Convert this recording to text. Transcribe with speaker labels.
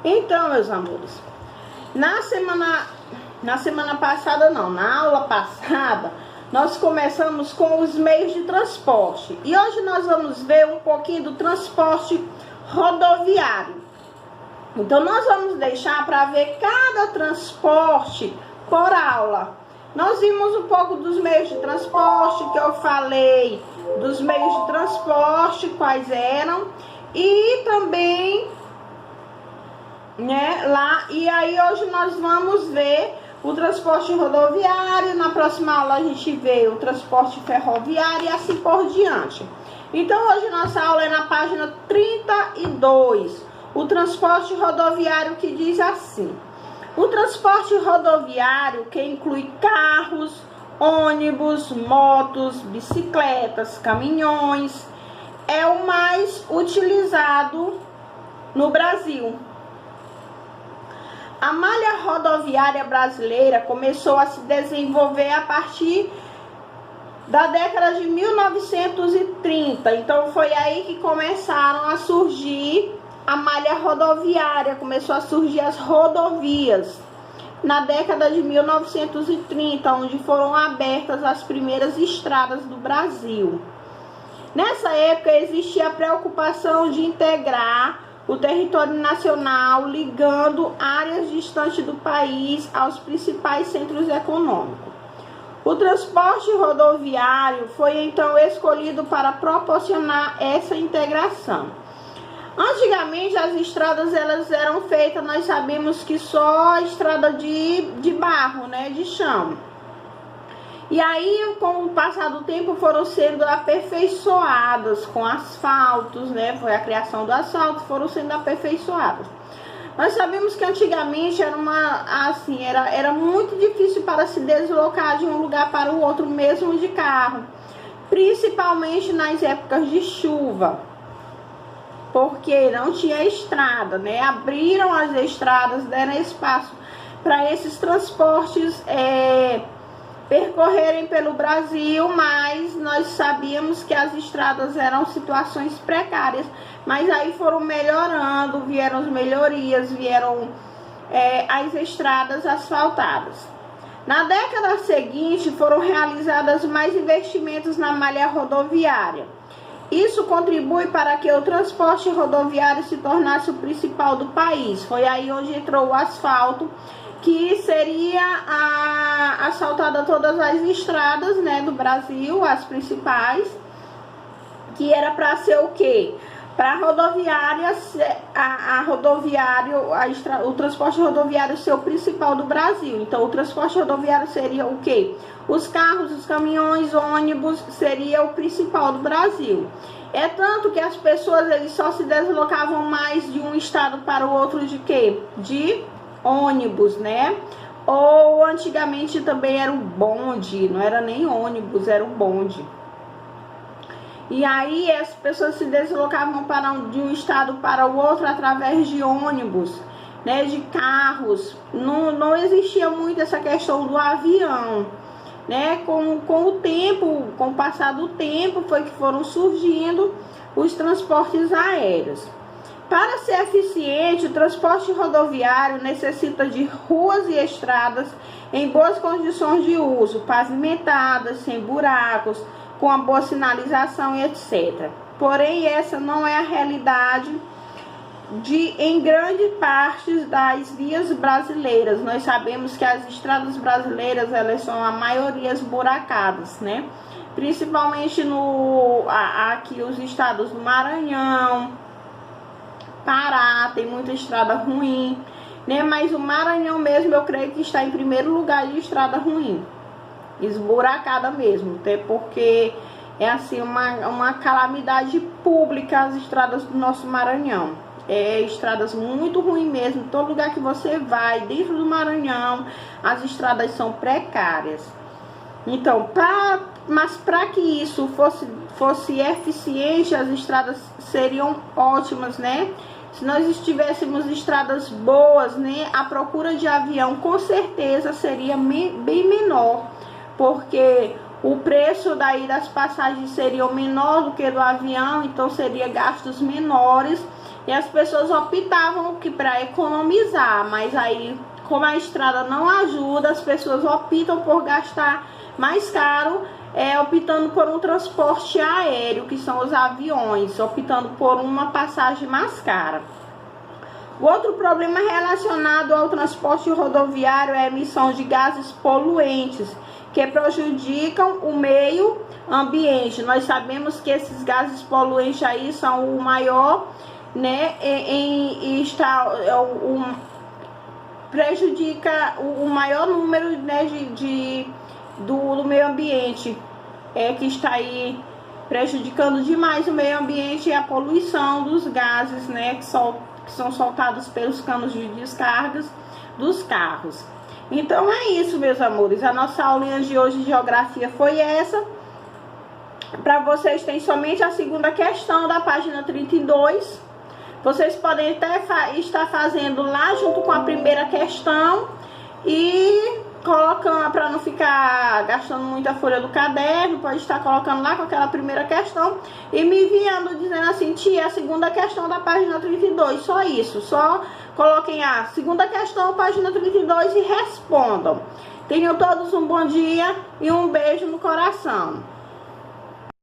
Speaker 1: Então, meus amores, na semana passada não, na aula passada, nós começamos com os meios de transporte. E hoje nós vamos ver um pouquinho do transporte rodoviário. Então, nós vamos deixar para ver cada transporte por aula. Nós vimos um pouco dos meios de transporte, que eu falei dos meios de transporte, quais eram, e também, né, lá, e aí hoje nós vamos ver o transporte rodoviário, na próxima aula a gente vê o transporte ferroviário e assim por diante. Então hoje nossa aula é na página 32, o transporte rodoviário, que diz assim: o transporte rodoviário, que inclui carros, ônibus, motos, bicicletas, caminhões, é o mais utilizado no Brasil. A malha rodoviária brasileira começou a se desenvolver a partir da década de 1930. Então foi aí que começaram a surgir a malha rodoviária, começou a surgir as rodovias na década de 1930, onde foram abertas as primeiras estradas do Brasil. Nessa época existia a preocupação de integrar o território nacional, ligando áreas distantes do país aos principais centros econômicos. O transporte rodoviário foi então escolhido para proporcionar essa integração. Antigamente as estradas elas eram feitas, nós sabemos que só estrada de barro, né, de chão. E aí, com o passar do tempo, foram sendo aperfeiçoadas com asfaltos, né? Foi a criação do asfalto, foram sendo aperfeiçoadas. Nós sabemos que antigamente era muito difícil para se deslocar de um lugar para o outro, mesmo de carro, principalmente nas épocas de chuva, porque não tinha estrada, né? Abriram as estradas, deram espaço para esses transportes percorrerem pelo Brasil, mas nós sabíamos que as estradas eram situações precárias, mas aí foram melhorando, vieram as melhorias, vieram as estradas asfaltadas. Na década seguinte foram realizados mais investimentos na malha rodoviária. Isso contribui para que o transporte rodoviário se tornasse o principal do país. Foi aí onde entrou o asfalto, que seria asfaltada todas as estradas, né, do Brasil, as principais, que era para ser o quê? Para a rodoviária, o transporte rodoviário ser o principal do Brasil. Então, o transporte rodoviário seria o quê? Os carros, os caminhões, ônibus, seria o principal do Brasil. É tanto que as pessoas eles só se deslocavam mais de um estado para o outro de quê? De ônibus, né? Ou antigamente também era o bonde, não era nem ônibus, era o bonde. E aí as pessoas se deslocavam de um estado para o outro através de ônibus, né? De carros. Não existia muito essa questão do avião, né? Com o tempo, com o passar do tempo, foi que foram surgindo os transportes aéreos. Para ser eficiente, o transporte rodoviário necessita de ruas e estradas em boas condições de uso, pavimentadas, sem buracos, com uma boa sinalização e etc. Porém, essa não é a realidade em grande parte das vias brasileiras. Nós sabemos que as estradas brasileiras, elas são a maioria esburacadas, né? Principalmente aqui os estados do Maranhão, Pará, tem muita estrada ruim, né? Mas o Maranhão mesmo, eu creio que está em primeiro lugar de estrada ruim, esburacada mesmo, até porque é assim uma calamidade pública as estradas do nosso Maranhão. Estradas muito ruins mesmo, todo lugar que você vai dentro do Maranhão, as estradas são precárias. Então, mas para que isso fosse eficiente, as estradas seriam ótimas, né? Se nós tivéssemos estradas boas, né, a procura de avião com certeza seria bem menor, porque o preço das passagens seria menor do que do avião, então seria gastos menores e as pessoas optavam que para economizar, mas aí, como a estrada não ajuda, as pessoas optam por gastar mais caro, optando por um transporte aéreo, que são os aviões, optando por uma passagem mais cara. O outro problema relacionado ao transporte rodoviário é a emissão de gases poluentes, que prejudicam o meio ambiente. Nós sabemos que esses gases poluentes aí são o maior, né, prejudica o maior número, né, do meio ambiente, que está aí prejudicando demais o meio ambiente, e a poluição dos gases, né, que são soltados pelos canos de descargas dos carros. Então é isso, meus amores, a nossa aulinha de hoje de geografia foi essa. Para vocês tem somente a segunda questão da página 32. Vocês podem até estar fazendo lá junto com a primeira questão e colocando, para não ficar gastando muita folha do caderno, pode estar colocando lá com aquela primeira questão e me enviando dizendo assim: tia, a segunda questão da página 32, só isso, só coloquem a segunda questão, página 32 e respondam. Tenham todos um bom dia e um beijo no coração.